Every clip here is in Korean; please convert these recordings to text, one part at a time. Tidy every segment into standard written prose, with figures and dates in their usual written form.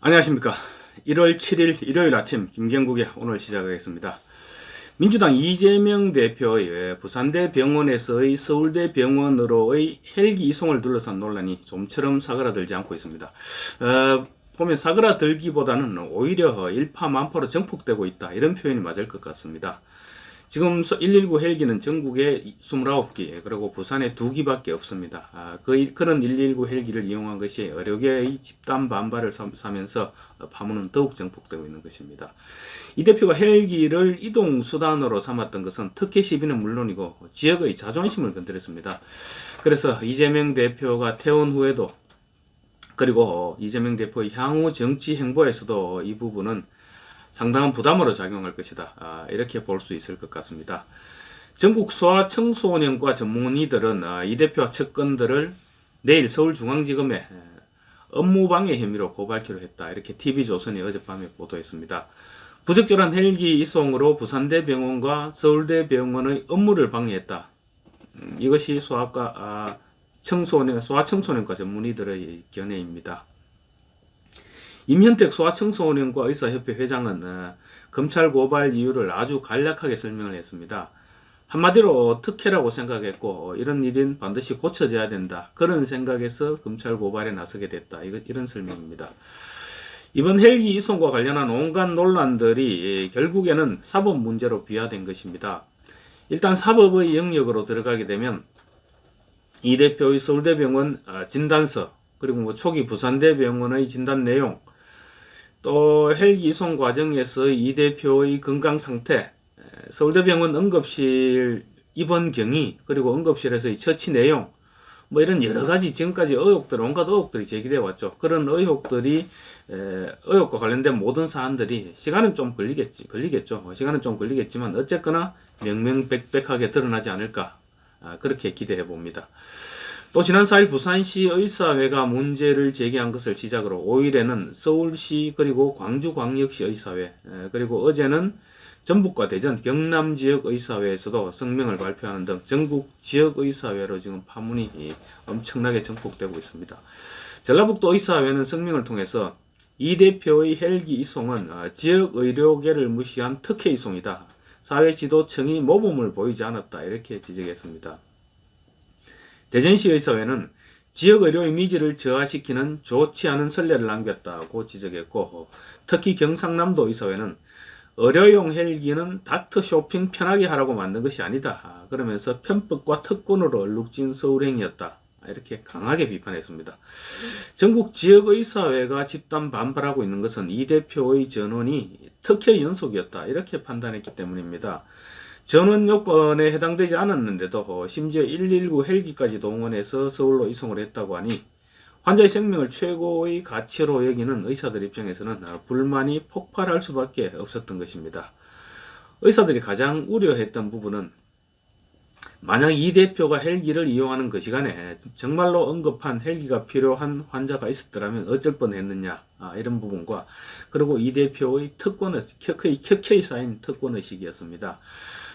안녕하십니까. 1월 7일 일요일 아침 김경국의 오늘 시작하겠습니다. 민주당 이재명 대표의 부산대 병원에서의 서울대 병원으로의 헬기 이송을 둘러싼 논란이 좀처럼 사그라들지 않고 있습니다. 보면 사그라들기보다는 오히려 일파만파로 정폭되고 있다, 이런 표현이 맞을 것 같습니다. 지금 119 헬기는 전국에 29기, 그리고 부산에 2기밖에 없습니다. 그런 119 헬기를 이용한 것이 의료계의 집단 반발을 사면서 파문은 더욱 정폭되고 있는 것입니다. 이 대표가 헬기를 이동수단으로 삼았던 것은 특혜 시비는 물론이고 지역의 자존심을 건드렸습니다. 그래서 이재명 대표가 퇴원 후에도, 그리고 이재명 대표의 향후 정치 행보에서도 이 부분은 상당한 부담으로 작용할 것이다, 이렇게 볼 수 있을 것 같습니다. 전국 소아청소년과 전문의들은 이 대표 측근들을 내일 서울중앙지검에 업무방해 혐의로 고발키로 했다, 이렇게 TV조선이 어젯밤에 보도했습니다. 부적절한 헬기 이송으로 부산대병원과 서울대병원의 업무를 방해했다. 이것이 소아청소년과 전문의들의 견해입니다. 임현택 소아청소년과 의사협회 회장은 검찰 고발 이유를 아주 간략하게 설명을 했습니다. 한마디로 특혜라고 생각했고 이런 일은 반드시 고쳐져야 된다, 그런 생각에서 검찰 고발에 나서게 됐다, 이런 설명입니다. 이번 헬기 이송과 관련한 온갖 논란들이 결국에는 사법 문제로 비화된 것입니다. 일단 사법의 영역으로 들어가게 되면 이 대표의 서울대병원 진단서, 그리고 초기 부산대병원의 진단 내용, 또 헬기 이송 과정에서 이 대표의 건강 상태, 서울대병원 응급실 입원 경위, 그리고 응급실에서의 처치 내용, 이런 여러가지 지금까지 온갖 의혹들이 제기되어 왔죠. 그런 의혹과 관련된 모든 사안들이 시간은 좀 걸리겠죠. 시간은 좀 걸리겠지만 어쨌거나 명명백백하게 드러나지 않을까, 그렇게 기대해 봅니다. 또 지난 4일 부산시 의사회가 문제를 제기한 것을 시작으로 5일에는 서울시, 그리고 광주광역시 의사회, 그리고 어제는 전북과 대전, 경남 지역 의사회에서도 성명을 발표하는 등 전국 지역 의사회로 지금 파문이 엄청나게 정폭되고 있습니다. 전라북도 의사회는 성명을 통해서 이 대표의 헬기 이송은 지역 의료계를 무시한 특혜 이송이다, 사회 지도층이 모범을 보이지 않았다, 이렇게 지적했습니다. 대전시 의사회는 지역 의료 이미지를 저하시키는 좋지 않은 선례를 남겼다고 지적했고, 특히 경상남도 의사회는 의료용 헬기는 닥터 쇼핑 편하게 하라고 만든 것이 아니다, 그러면서 편법과 특권으로 얼룩진 서울행이었다, 이렇게 강하게 비판했습니다. 전국 지역의사회가 집단 반발하고 있는 것은 이 대표의 전원이 특혜 연속이었다, 이렇게 판단했기 때문입니다. 전원 요건에 해당되지 않았는데도 심지어 119 헬기까지 동원해서 서울로 이송을 했다고 하니 환자의 생명을 최고의 가치로 여기는 의사들 입장에서는 불만이 폭발할 수밖에 없었던 것입니다. 의사들이 가장 우려했던 부분은 만약 이 대표가 헬기를 이용하는 그 시간에 정말로 응급한 헬기가 필요한 환자가 있었더라면 어쩔 뻔했느냐, 이런 부분과, 그리고 이 대표의 켜켜이 쌓인 특권의식이었습니다.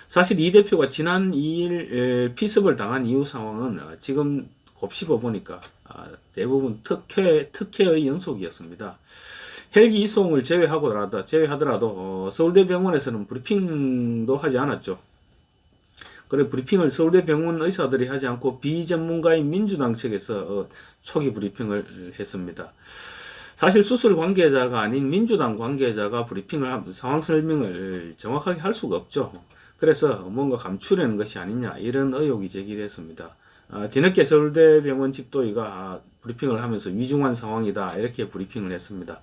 사실 이 대표가 지난 2일 피습을 당한 이후 상황은 지금 곱씹어 보니까 대부분 특혜의 연속이었습니다. 헬기 이송을 제외하더라도 서울대병원에서는 브리핑도 하지 않았죠. 그래, 브리핑을 서울대병원 의사들이 하지 않고 비전문가인 민주당 측에서 초기 브리핑을 했습니다. 사실 수술 관계자가 아닌 민주당 관계자가 브리핑을 하면 상황 설명을 정확하게 할 수가 없죠. 그래서 뭔가 감추려는 것이 아니냐, 이런 의혹이 제기됐습니다. 뒤늦게 서울대병원 집도의가 브리핑을 하면서 위중한 상황이다, 이렇게 브리핑을 했습니다.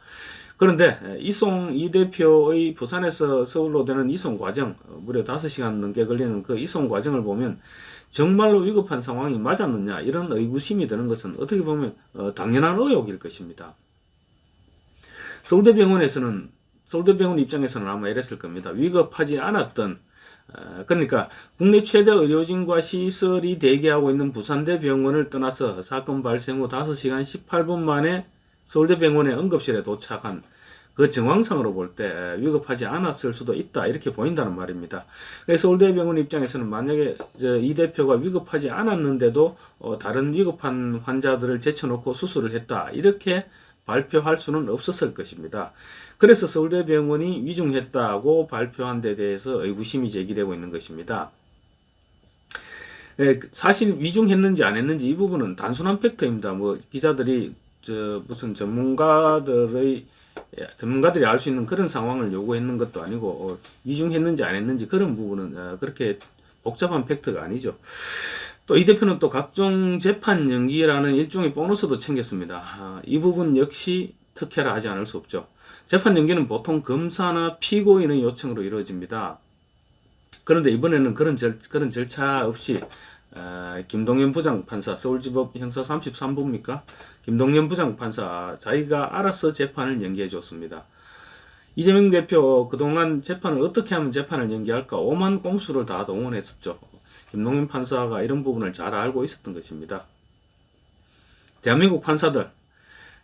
그런데 이 대표의 부산에서 서울로 되는 이송 과정, 무려 5시간 넘게 걸리는 그 이송 과정을 보면 정말로 위급한 상황이 맞았느냐, 이런 의구심이 드는 것은 어떻게 보면 당연한 의혹일 것입니다. 서울대병원 입장에서는 아마 이랬을 겁니다. 위급하지 않았던, 그러니까 국내 최대 의료진과 시설이 대기하고 있는 부산대병원을 떠나서 사건 발생 후 5시간 18분 만에 서울대병원의 응급실에 도착한 그 정황상으로 볼 때 위급하지 않았을 수도 있다 이렇게 보인다는 말입니다. 그래서 서울대병원 입장에서는 만약에 이 대표가 위급하지 않았는데도 다른 위급한 환자들을 제쳐놓고 수술을 했다 이렇게 발표할 수는 없었을 것입니다. 그래서 서울대병원이 위중했다고 발표한 데 대해서 의구심이 제기되고 있는 것입니다. 사실 위중했는지 안 했는지 이 부분은 단순한 팩트입니다. 뭐 기자들이 무슨 전문가들이 알 수 있는 그런 상황을 요구했는 것도 아니고 위중했는지 안 했는지 그런 부분은 그렇게 복잡한 팩트가 아니죠. 또 이 대표는 또 각종 재판 연기라는 일종의 보너스도 챙겼습니다. 이 부분 역시 특혜라 하지 않을 수 없죠. 재판 연기는 보통 검사나 피고인의 요청으로 이루어집니다. 그런데 이번에는 그런 절차 없이 김동연 부장판사, 서울지법 형사 33부입니까? 김동연 부장판사 자기가 알아서 재판을 연기해 줬습니다. 이재명 대표 그동안 재판을 어떻게 하면 재판을 연기할까 오만 공수를 다 동원했었죠. 김동연 판사가 이런 부분을 잘 알고 있었던 것입니다. 대한민국 판사들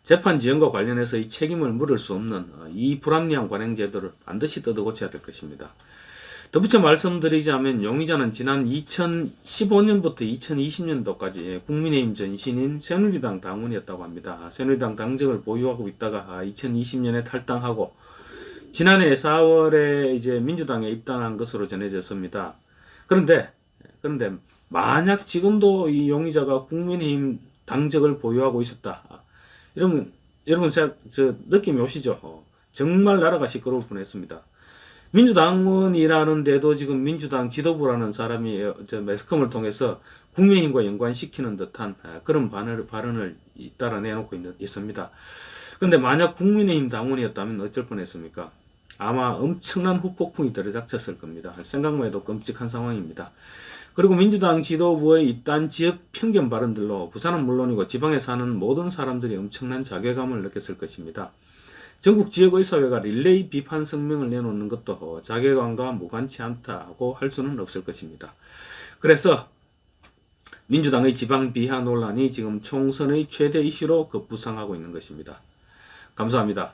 재판 지연과 관련해서 이 책임을 물을 수 없는 이 불합리한 관행 제도를 반드시 뜯어 고쳐야 될 것입니다. 덧붙여 말씀드리자면 용의자는 지난 2015년부터 2020년도까지 국민의힘 전신인 새누리당 당원이었다고 합니다. 새누리당 당직을 보유하고 있다가 2020년에 탈당하고 지난해 4월에 이제 민주당에 입당한 것으로 전해졌습니다. 그런데 만약 지금도 이 용의자가 국민의힘 당직을 보유하고 있었다. 이러면 여러분 느낌이 오시죠? 정말 나라가 시끄러울 뻔했습니다. 민주당원이라는데도 지금 민주당 지도부라는 사람이 매스컴을 통해서 국민의힘과 연관시키는 듯한 그런 발언을 잇따라 내놓고 있습니다. 그런데 만약 국민의힘 당원이었다면 어쩔 뻔했습니까? 아마 엄청난 후폭풍이 들이닥쳤을 겁니다. 생각만 해도 끔찍한 상황입니다. 그리고 민주당 지도부의 이딴 지역 편견 발언들로 부산은 물론이고 지방에 사는 모든 사람들이 엄청난 자괴감을 느꼈을 것입니다. 전국 지역의사회가 릴레이 비판 성명을 내놓는 것도 자괴감과 무관치 않다고 할 수는 없을 것입니다. 그래서 민주당의 지방 비하 논란이 지금 총선의 최대 이슈로 급부상하고 있는 것입니다. 감사합니다.